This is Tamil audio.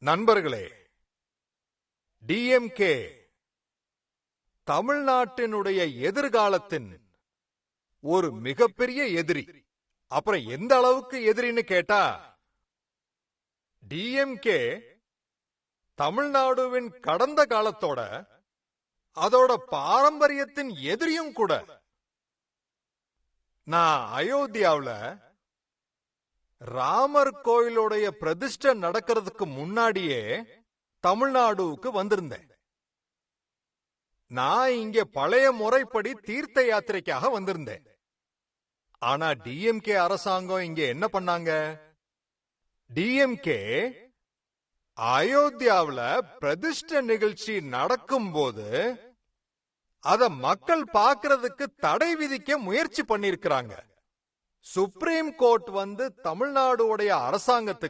நண்பர்களே, டிஎம்கே தமிழ்நாட்டினுடைய எதிர்காலத்தின் ஒரு மிகப்பெரிய எதிரி. அப்புறம் எந்த அளவுக்கு எதிரின்னு கேட்டா, டிஎம்கே தமிழ்நாடுவின் கடந்த காலத்தோட அதோட பாரம்பரியத்தின் எதிரியும் கூட. நான் அயோத்தியாவுல ராமர் கோயிலுடைய பிரதிஷ்டை நடக்கிறதுக்கு முன்னாடியே தமிழ்நாடுக்கு வந்திருந்தேன். நான் இங்க பழைய முறைப்படி தீர்த்த யாத்திரைக்காக வந்திருந்தேன். ஆனா டிஎம்கே அரசாங்கம் இங்க என்ன பண்ணாங்க? டிஎம்கே அயோத்தியாவுல பிரதிஷ்டை நிகழ்ச்சி நடக்கும்போது அத மக்கள் பார்க்கிறதுக்கு தடை விதிக்க முயற்சி பண்ணிருக்கிறாங்க. சுப்ரீம் கோர்ட் வந்து தமிழ்நாடுடைய அரசாங்கத்துக்கு